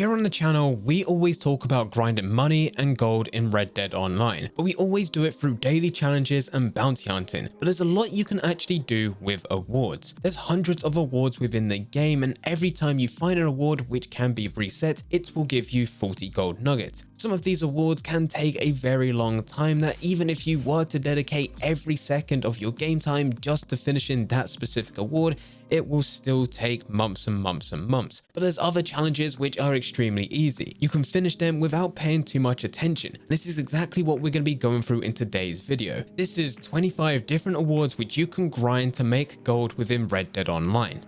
Here on the channel, we always talk about grinding money and gold in Red Dead Online, but we always do it through daily challenges and bounty hunting. But there's a lot you can actually do with awards. There's hundreds of awards within the game, and every time you find an award which can be reset, it will give you 40 gold nuggets. Some of these awards can take a very long time, that even if you were to dedicate every second of your game time just to finishing that specific award, it will still take months and months and months. But there's other challenges which are extremely easy. You can finish them without paying too much attention. This is exactly what we're going to be going through in today's video. This is 25 different awards which you can grind to make gold within Red Dead Online.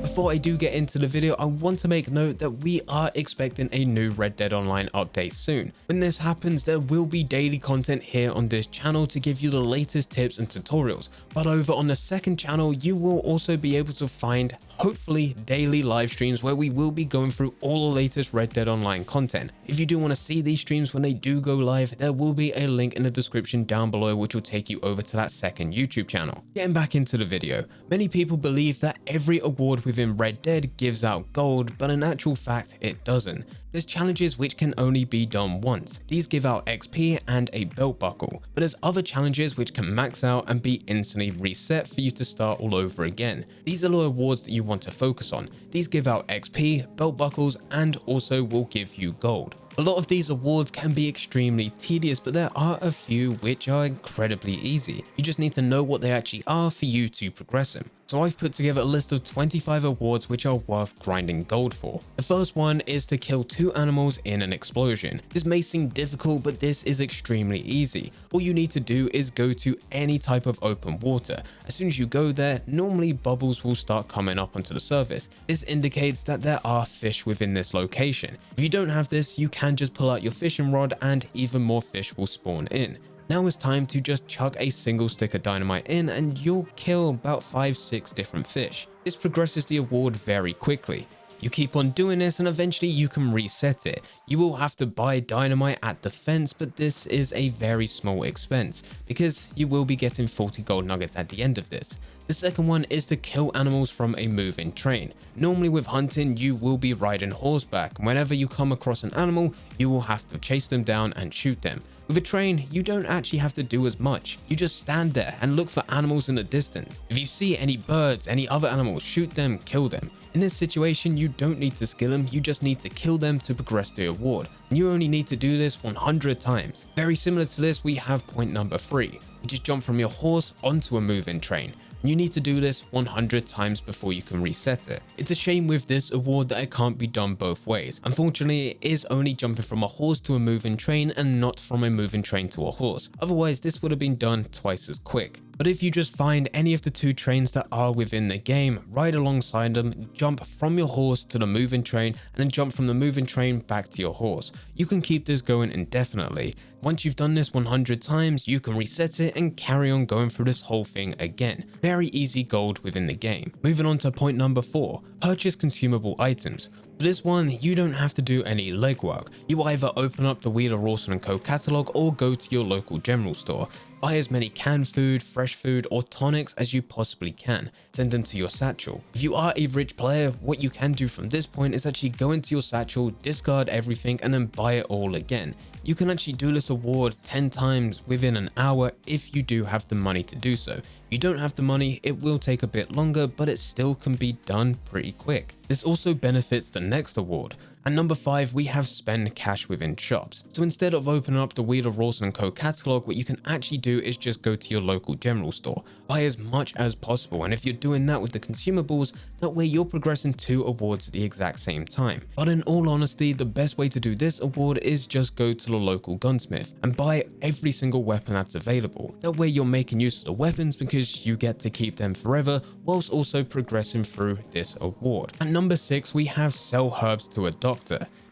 Before I do get into the video, I want to make note that we are expecting a new Red Dead Online update soon. When this happens, there will be daily content here on this channel to give you the latest tips and tutorials. But over on the second channel, you will also be able to find, hopefully, daily live streams where we will be going through all the latest Red Dead Online content. If you do want to see these streams when they do go live, there will be a link in the description down below which will take you over to that second YouTube channel. Getting back into the video, many people believe that every award within Red Dead gives out gold, but in actual fact it doesn't. There's challenges which can only be done once. These give out XP and a belt buckle, but there's other challenges which can max out and be instantly reset for you to start all over again. These are the awards that you want to focus on. These give out XP, belt buckles, and also will give you gold. A lot of these awards can be extremely tedious, but there are a few which are incredibly easy. You just need to know what they actually are for you to progress them. So I've put together a list of 25 awards which are worth grinding gold for. The first one is to kill 2 animals in an explosion. This may seem difficult, but this is extremely easy. All you need to do is go to any type of open water. As soon as you go there, normally bubbles will start coming up onto the surface. This indicates that there are fish within this location. If you don't have this, you can just pull out your fishing rod and even more fish will spawn in. Now it's time to just chuck a single stick of dynamite in and you'll kill about 5-6 different fish. This progresses the award very quickly. You keep on doing this and eventually you can reset it. You will have to buy dynamite at the fence, but this is a very small expense because you will be getting 40 gold nuggets at the end of this. The second one is to kill animals from a moving train. Normally with hunting, you will be riding horseback. Whenever you come across an animal, you will have to chase them down and shoot them. With a train, you don't actually have to do as much. You just stand there and look for animals in the distance. If you see any birds, any other animals, shoot them, kill them. In this situation, you don't need to skill them, you just need to kill them to progress the award. And you only need to do this 100 times. Very similar to this, we have point number 3. You just jump from your horse onto a moving train. You need to do this 100 times before you can reset it. It's a shame with this award that it can't be done both ways. Unfortunately, it is only jumping from a horse to a moving train and not from a moving train to a horse. Otherwise, this would have been done twice as quick. But if you just find any of the 2 trains that are within the game, ride alongside them, jump from your horse to the moving train, and then jump from the moving train back to your horse. You can keep this going indefinitely. Once you've done this 100 times, you can reset it and carry on going through this whole thing again. Very easy gold within the game. Moving on to point number 4, purchase consumable items. For this one, you don't have to do any legwork. You either open up the Wheeler Rawson & Co catalog or go to your local general store. Buy as many canned food, fresh food, or tonics as you possibly can. Send them to your satchel. If you are a rich player, what you can do from this point is actually go into your satchel, discard everything, and then buy it all again. You can actually do this award 10 times within an hour if you do have the money to do so. If you don't have the money, it will take a bit longer, but it still can be done pretty quick. This also benefits the next award. At number 5, we have spend cash within shops. So instead of opening up the Wheeler Rawson & Co catalog, what you can actually do is just go to your local general store. Buy as much as possible, and if you're doing that with the consumables, that way you're progressing 2 awards at the exact same time. But in all honesty, the best way to do this award is just go to the local gunsmith and buy every single weapon that's available. That way you're making use of the weapons because you get to keep them forever, whilst also progressing through this award. At number 6, we have sell herbs to a doctor.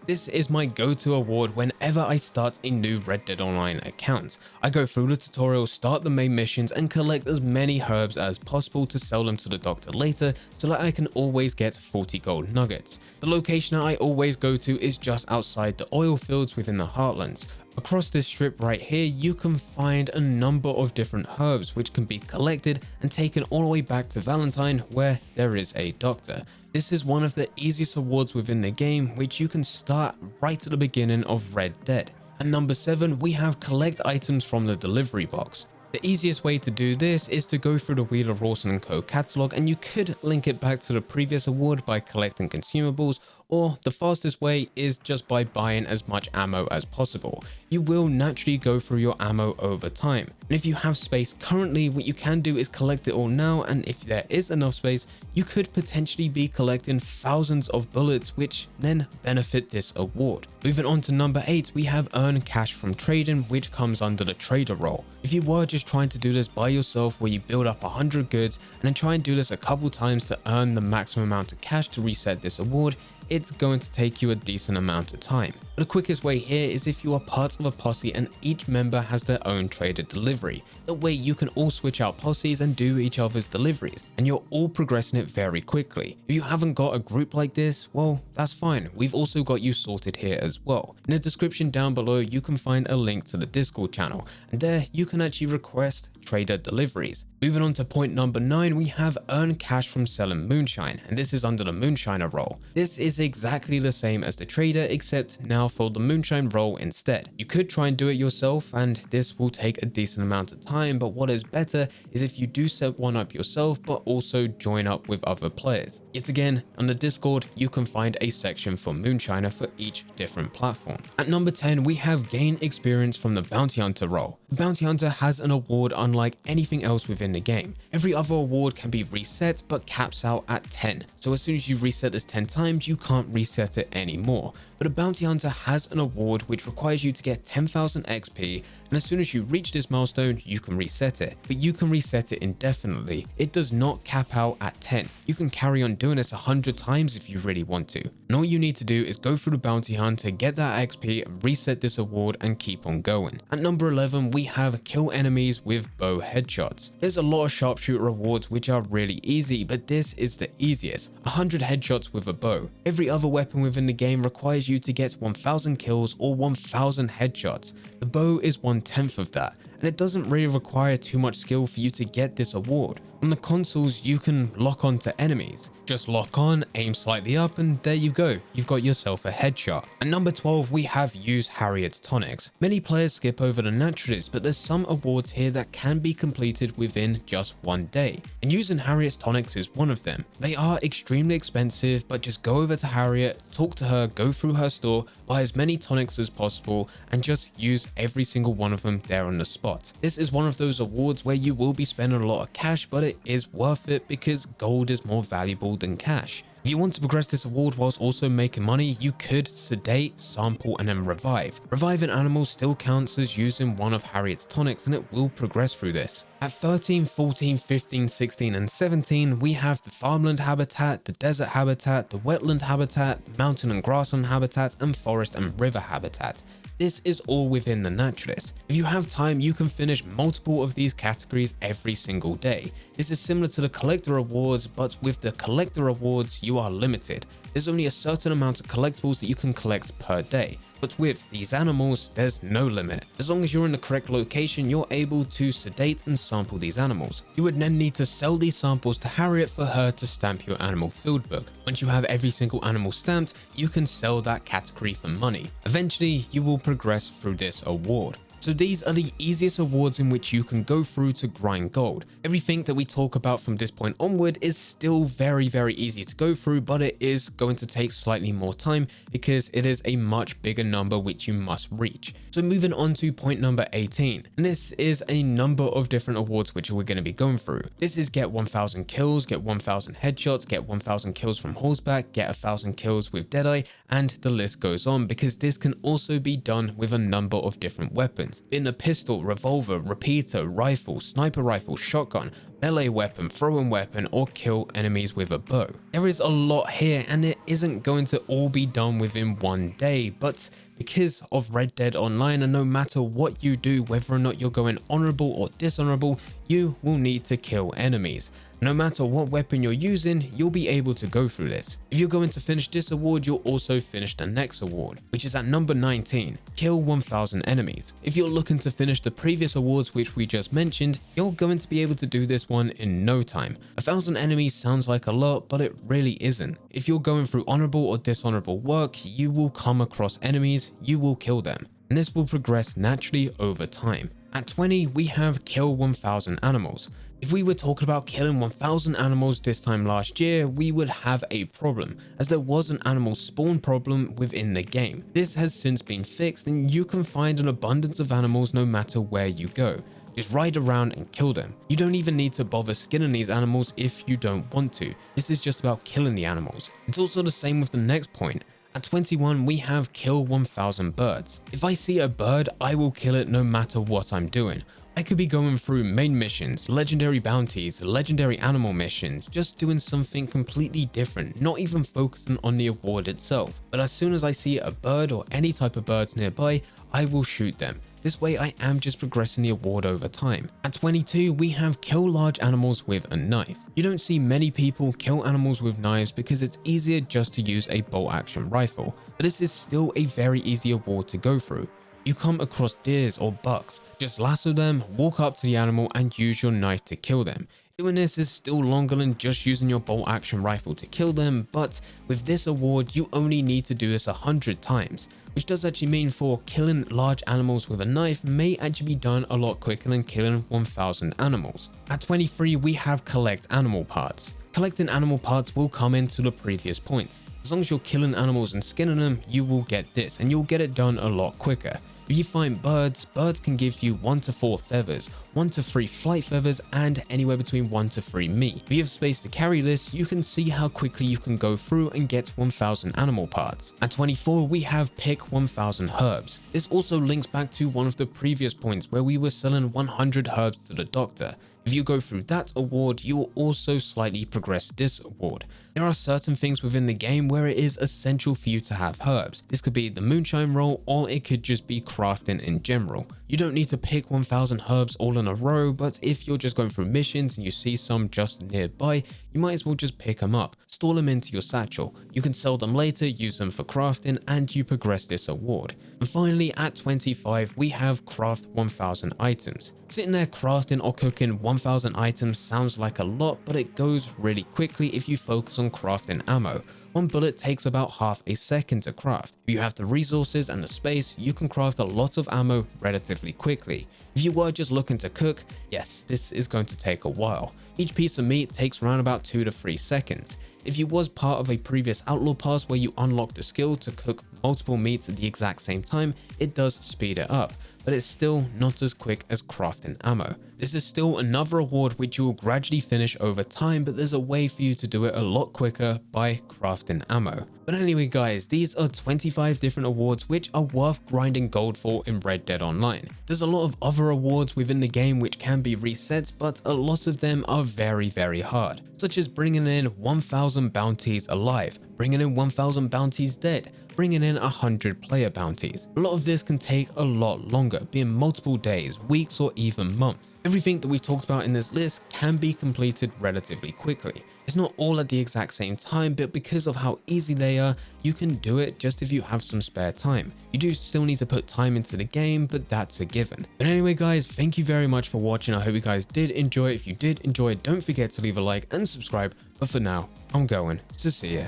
This is my go-to award whenever I start a new Red Dead Online account. I go through the tutorial, start the main missions, and collect as many herbs as possible to sell them to the doctor later so that I can always get 40 gold nuggets. The location that I always go to is just outside the oil fields within the Heartlands. Across this strip right here, you can find a number of different herbs which can be collected and taken all the way back to Valentine, where there is a doctor. This is one of the easiest awards within the game, which you can start right at the beginning of Red Dead. At number 7, we have collect items from the delivery box. The easiest way to do this is to go through the Wheeler Rawson & Co catalog, and you could link it back to the previous award by collecting consumables, or the fastest way is just by buying as much ammo as possible. You will naturally go through your ammo over time, and if you have space currently, what you can do is collect it all now, and if there is enough space, you could potentially be collecting thousands of bullets, which then benefit this award. Moving on to number 8, we have earn cash from trading, which comes under the trader role. If you were just trying to do this by yourself, where you build up 100 goods and then try and do this a couple times to earn the maximum amount of cash to reset this award, it's going to take you a decent amount of time. But the quickest way here is if you are part of a posse and each member has their own traded delivery. That way you can all switch out posses and do each other's deliveries, and you're all progressing it very quickly. If you haven't got a group like this, well, that's fine. We've also got you sorted here as well. In the description down below, you can find a link to the Discord channel, and there you can actually request trader deliveries. Moving on to point number 9, we have earn cash from selling moonshine, and this is under the moonshiner role. This is exactly the same as the trader, except now for the moonshine role instead. You could try and do it yourself, and this will take a decent amount of time, but what is better is if you do set one up yourself, but also join up with other players. Yet again, on the Discord, you can find a section for moonshiner for each different platform. At number 10, we have gain experience from the bounty hunter role. The bounty hunter has an award unlike anything else within the game. Every other award can be reset but caps out at 10. So as soon as you reset this 10 times, you can't reset it anymore. But a bounty hunter has an award which requires you to get 10,000 XP, and as soon as you reach this milestone, you can reset it. But you can reset it indefinitely. It does not cap out at 10. You can carry on doing this 100 times if you really want to. And all you need to do is go through the bounty hunt to get that XP and reset this award and keep on going. At number 11, we have kill enemies with bow headshots. There's a lot of sharpshooter awards which are really easy, but this is the easiest. 100 headshots with a bow. Every other weapon within the game requires you to get 1000 kills or 1000 headshots. The bow is 1/10 of that, and it doesn't really require too much skill for you to get this award. On the consoles, you can lock on to enemies. Just lock on, aim slightly up, and there you go. You've got yourself a headshot. At number 12, we have use Harriet's tonics. Many players skip over the naturalists, but there's some awards here that can be completed within just one day. And using Harriet's tonics is one of them. They are extremely expensive, but just go over to Harriet, talk to her, go through her store, buy as many tonics as possible, and just use every single one of them there on the spot. This is one of those awards where you will be spending a lot of cash, but it is worth it because gold is more valuable than cash. If you want to progress this award whilst also making money, you could sedate, sample, and then revive. Reviving animals still counts as using one of Harriet's tonics, and it will progress through this. At 13, 14, 15, 16, and 17, we have the farmland habitat, the desert habitat, the wetland habitat, mountain and grassland habitat, and forest and river habitat. This is all within the naturalist. If you have time, you can finish multiple of these categories every single day. This is similar to the collector awards, but with the collector awards, you are limited. There's only a certain amount of collectibles that you can collect per day. But with these animals, there's no limit. As long as you're in the correct location, you're able to sedate and sample these animals. You would then need to sell these samples to Harriet for her to stamp your animal field book. Once you have every single animal stamped, you can sell that category for money. Eventually, you will progress through this award. So these are the easiest awards in which you can go through to grind gold. Everything that we talk about from this point onward is still very easy to go through, but it is going to take slightly more time because it is a much bigger number which you must reach. So moving on to point number 18, and this is a number of different awards which we're going to be going through. This is get 1000 kills, get 1000 headshots, get 1000 kills from horseback, get 1000 kills with Deadeye, and the list goes on because this can also be done with a number of different weapons. In a pistol, revolver, repeater, rifle, sniper rifle, shotgun, melee weapon, throwing weapon, or kill enemies with a bow. There is a lot here, and it isn't going to all be done within one day, but because of Red Dead Online, and no matter what you do, whether or not you're going honorable or dishonorable, you will need to kill enemies. No matter what weapon you're using, you'll be able to go through this. If you're going to finish this award, you'll also finish the next award, which is at number 19, kill 1000 enemies. If you're looking to finish the previous awards which we just mentioned, you're going to be able to do this one in no time. 1000 enemies sounds like a lot, but it really isn't. If you're going through honorable or dishonorable work, you will come across enemies, you will kill them, and this will progress naturally over time. At 20, we have kill 1000 animals. If we were talking about killing 1000 animals this time last year, we would have a problem, as there was an animal spawn problem within the game. This has since been fixed, and you can find an abundance of animals no matter where you go. Just ride around and kill them. You don't even need to bother skinning these animals if you don't want to. This is just about killing the animals. It's also the same with the next point. At 21, we have kill 1000 birds. If I see a bird, I will kill it no matter what I'm doing. I could be going through main missions, legendary bounties, legendary animal missions, just doing something completely different, not even focusing on the award itself. But as soon as I see a bird or any type of birds nearby, I will shoot them. This way I am just progressing the award over time. At 22, we have kill large animals with a knife. You don't see many people kill animals with knives because it's easier just to use a bolt action rifle, but this is still a very easy award to go through. You come across deers or bucks, just lasso them, walk up to the animal and use your knife to kill them. Doing this is still longer than just using your bolt action rifle to kill them, but with this award you only need to do this 100 times, which does actually mean for killing large animals with a knife may actually be done a lot quicker than killing 1000 animals. At 23, we have collect animal parts. Collecting animal parts will come into the previous points. As long as you're killing animals and skinning them, you will get this, and you'll get it done a lot quicker. If you find birds, birds can give you 1 to 4 feathers, 1 to 3 flight feathers, and anywhere between 1 to 3 meat. If you have space to carry this, you can see how quickly you can go through and get 1000 animal parts. At 24, we have pick 1000 herbs. This also links back to one of the previous points where we were selling 100 herbs to the doctor. If you go through that award, you will also slightly progress this award. There are certain things within the game where it is essential for you to have herbs. This could be the moonshine roll, or it could just be crafting in general. You don't need to pick 1000 herbs all in a row, but if you're just going through missions and you see some just nearby, you might as well just pick them up, store them into your satchel. You can sell them later, use them for crafting, and you progress this award. And finally, at 25, we have craft 1000 items. Sitting there crafting or cooking 1000 items sounds like a lot, but it goes really quickly if you focus on crafting ammo. One bullet takes about half a second to craft. If you have the resources and the space, you can craft a lot of ammo relatively quickly. If you were just looking to cook, yes, this is going to take a while. Each piece of meat takes around about 2 to 3 seconds. If you was part of a previous outlaw pass where you unlocked the skill to cook multiple meats at the exact same time, it does speed it up, but it's still not as quick as crafting ammo. This is still another award which you will gradually finish over time, but there's a way for you to do it a lot quicker by crafting ammo. But anyway guys, these are 25 different awards which are worth grinding gold for in Red Dead Online. There's a lot of other awards within the game which can be reset, but a lot of them are very hard, such as bringing in 1000 bounties alive, bringing in 1000 bounties dead, bringing in 100 player bounties. A lot of this can take a lot longer, being multiple days, weeks, or even months. Everything that we've talked about in this list can be completed relatively quickly. It's not all at the exact same time, but because of how easy they are, you can do it just if you have some spare time. You do still need to put time into the game, but that's a given. But anyway guys, thank you very much for watching. I hope you guys did enjoy. If you did enjoy, don't forget to leave a like and subscribe. But for now, I'm going to see ya.